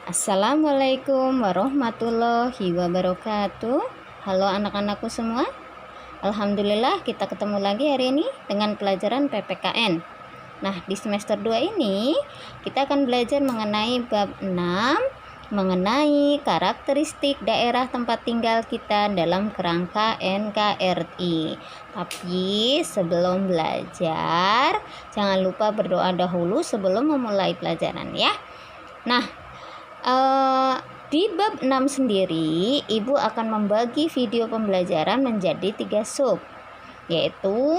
Assalamualaikum warahmatullahi wabarakatuh. Halo anak-anakku semua. Alhamdulillah kita ketemu lagi hari ini dengan pelajaran PPKN. Nah, di semester 2 ini kita akan belajar mengenai bab 6, mengenai karakteristik daerah tempat tinggal kita dalam kerangka NKRI. Tapi sebelum belajar, jangan lupa berdoa dahulu sebelum memulai pelajaran ya. Nah, di bab 6 sendiri, Ibu akan membagi video pembelajaran menjadi 3 sub, yaitu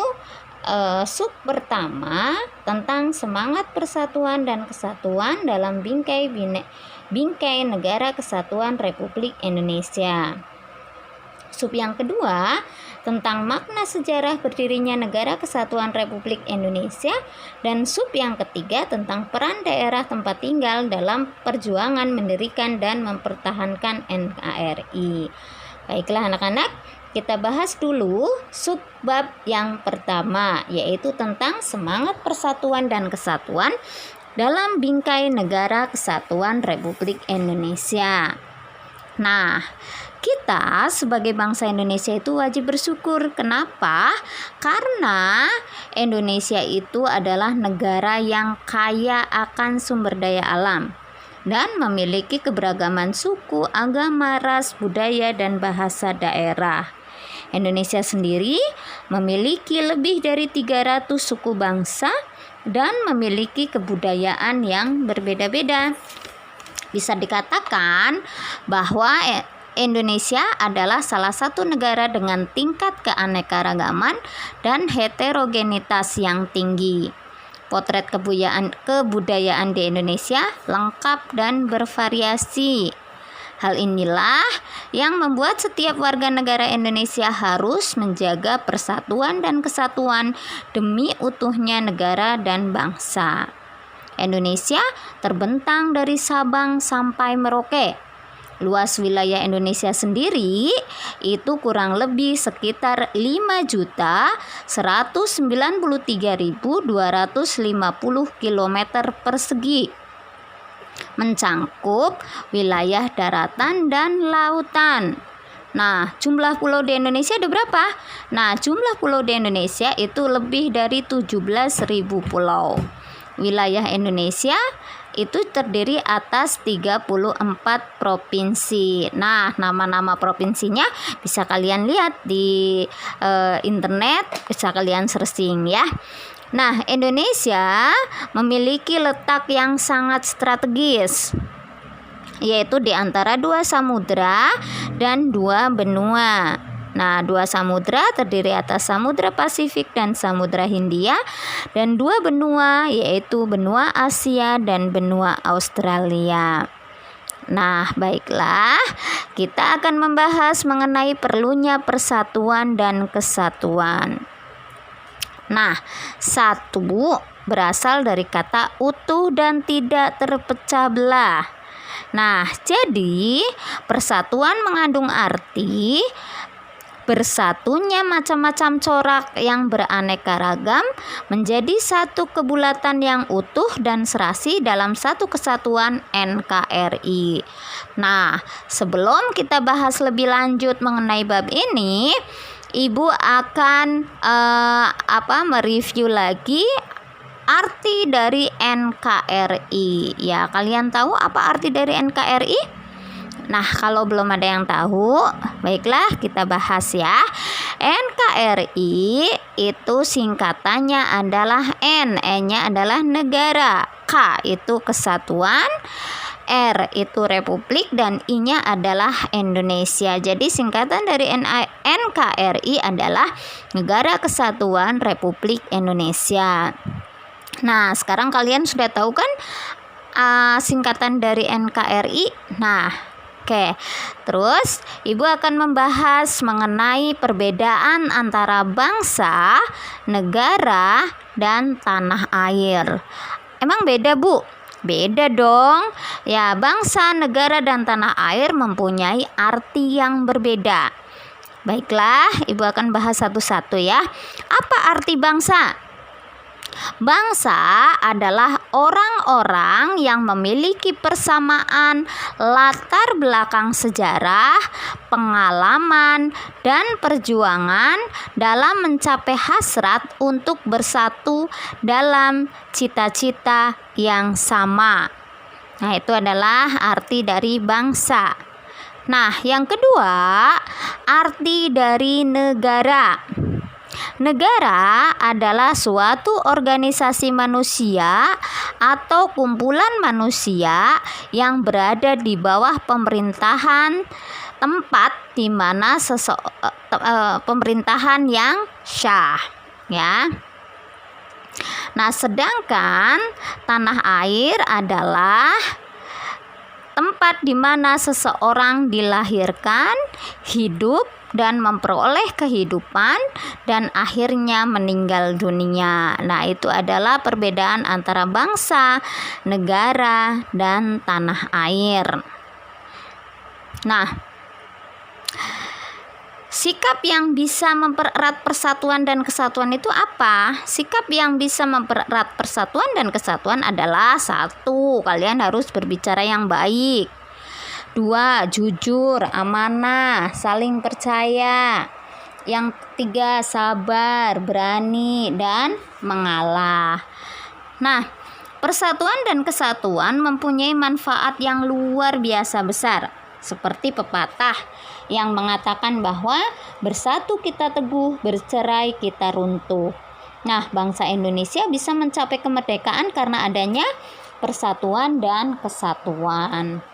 sub pertama tentang semangat persatuan dan kesatuan dalam bingkai Negara Kesatuan Republik Indonesia. Sub yang kedua tentang makna sejarah berdirinya Negara Kesatuan Republik Indonesia, dan sub yang ketiga tentang peran daerah tempat tinggal dalam perjuangan mendirikan dan mempertahankan NKRI. Baiklah anak-anak, kita bahas dulu sub bab yang pertama, yaitu tentang semangat persatuan dan kesatuan dalam bingkai Negara Kesatuan Republik Indonesia. Nah, kita sebagai bangsa Indonesia itu wajib bersyukur. Kenapa? Karena Indonesia itu adalah negara yang kaya akan sumber daya alam dan memiliki keberagaman suku, agama, ras, budaya, dan bahasa daerah. Indonesia sendiri memiliki lebih dari 300 suku bangsa dan memiliki kebudayaan yang berbeda-beda. Bisa dikatakan bahwa Indonesia adalah salah satu negara dengan tingkat keanekaragaman dan heterogenitas yang tinggi. Potret kebudayaan di Indonesia lengkap dan bervariasi. Hal inilah yang membuat setiap warga negara Indonesia harus menjaga persatuan dan kesatuan demi utuhnya negara dan bangsa. Indonesia terbentang dari Sabang sampai Merauke. Luas wilayah Indonesia sendiri itu kurang lebih sekitar 5.193.250 km persegi. Mencangkup wilayah daratan dan lautan. Nah, jumlah pulau di Indonesia ada berapa? Nah, jumlah pulau di Indonesia itu lebih dari 17.000 pulau. Wilayah Indonesia itu terdiri atas 34 provinsi. Nah, nama-nama provinsinya bisa kalian lihat di internet, bisa kalian searching ya. Nah, Indonesia memiliki letak yang sangat strategis, yaitu di antara 2 samudra dan 2 benua. Nah, 2 samudra terdiri atas Samudra Pasifik dan Samudra Hindia, dan 2 benua yaitu benua Asia dan benua Australia. Nah, baiklah, kita akan membahas mengenai perlunya persatuan dan kesatuan. Nah, satu berasal dari kata utuh dan tidak terpecah belah. Nah, jadi persatuan mengandung arti bersatunya macam-macam corak yang beraneka ragam menjadi satu kebulatan yang utuh dan serasi dalam satu kesatuan NKRI. Nah, sebelum kita bahas lebih lanjut mengenai bab ini, Ibu akan mereview lagi arti dari NKRI. Ya, kalian tahu apa arti dari NKRI? Nah, kalau belum ada yang tahu, baiklah kita bahas ya. NKRI itu singkatannya adalah N-nya adalah negara, K itu kesatuan, R itu republik, dan I-nya adalah Indonesia. Jadi singkatan dari NKRI adalah Negara Kesatuan Republik Indonesia. Nah, sekarang kalian sudah tahu kan singkatan dari NKRI? Nah, oke, terus Ibu akan membahas mengenai perbedaan antara bangsa, negara, dan tanah air. Emang beda, Bu? Beda dong. Ya, bangsa, negara, dan tanah air mempunyai arti yang berbeda. Baiklah, Ibu akan bahas satu-satu ya. Apa arti bangsa? Bangsa adalah orang-orang yang memiliki persamaan latar belakang sejarah, pengalaman, dan perjuangan dalam mencapai hasrat untuk bersatu dalam cita-cita yang sama. Nah, itu adalah arti dari bangsa. Nah, yang kedua, arti dari negara. Negara adalah suatu organisasi manusia atau kumpulan manusia yang berada di bawah pemerintahan tempat di mana pemerintahan yang syah, ya. Nah, sedangkan tanah air adalah tempat di mana seseorang dilahirkan, hidup, dan memperoleh kehidupan dan akhirnya meninggal dunia. Nah, itu adalah perbedaan antara bangsa, negara, dan tanah air. Nah, sikap yang bisa mempererat persatuan dan kesatuan itu apa? Sikap yang bisa mempererat persatuan dan kesatuan adalah: 1, kalian harus berbicara yang baik. 2, jujur, amanah, saling percaya. Yang 3, sabar, berani, dan mengalah. Nah, persatuan dan kesatuan mempunyai manfaat yang luar biasa besar. Seperti pepatah yang mengatakan bahwa bersatu kita teguh, bercerai kita runtuh. Nah, bangsa Indonesia bisa mencapai kemerdekaan karena adanya persatuan dan kesatuan.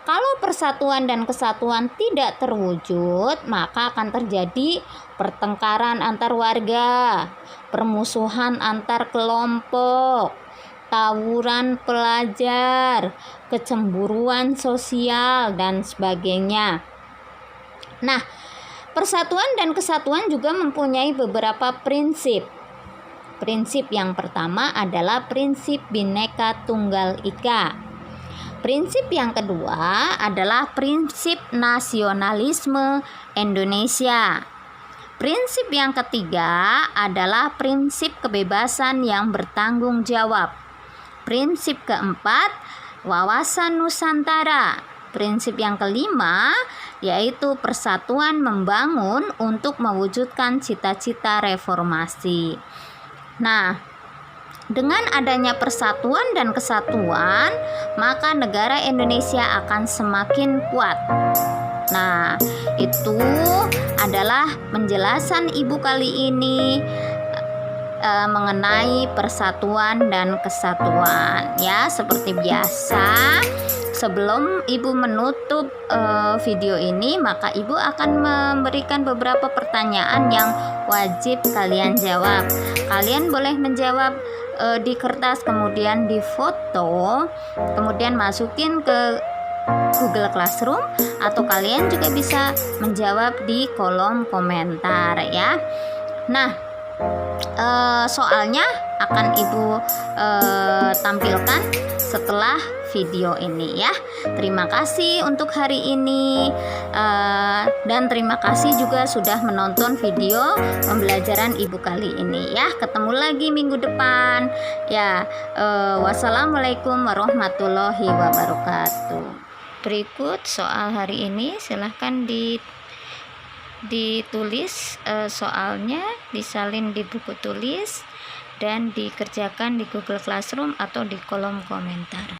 Kalau persatuan dan kesatuan tidak terwujud, maka akan terjadi pertengkaran antar warga, permusuhan antar kelompok, tawuran pelajar, kecemburuan sosial, dan sebagainya. Nah, persatuan dan kesatuan juga mempunyai beberapa prinsip. Prinsip yang pertama adalah prinsip Bhinneka Tunggal Ika. Prinsip yang kedua adalah prinsip nasionalisme Indonesia. Prinsip yang ketiga adalah prinsip kebebasan yang bertanggung jawab. Prinsip keempat, wawasan Nusantara. Prinsip yang kelima yaitu persatuan membangun untuk mewujudkan cita-cita reformasi. Nah, dengan adanya persatuan dan kesatuan, maka negara Indonesia akan semakin kuat. Nah, itu adalah penjelasan Ibu kali ini mengenai persatuan dan kesatuan. Ya, seperti biasa, sebelum Ibu menutup video ini, maka Ibu akan memberikan beberapa pertanyaan yang wajib kalian jawab. Kalian boleh menjawab di kertas, kemudian difoto, kemudian masukin ke Google Classroom, atau kalian juga bisa menjawab di kolom komentar, ya. Nah, soalnya akan Ibu tampilkan setelah video ini, ya. Terima kasih untuk hari ini, dan terima kasih juga sudah menonton video pembelajaran Ibu kali ini, ya. Ketemu lagi minggu depan, ya. Wassalamualaikum warahmatullahi wabarakatuh. Berikut soal hari ini, silahkan ditulis soalnya, disalin di buku tulis, dan dikerjakan di Google Classroom atau di kolom komentar.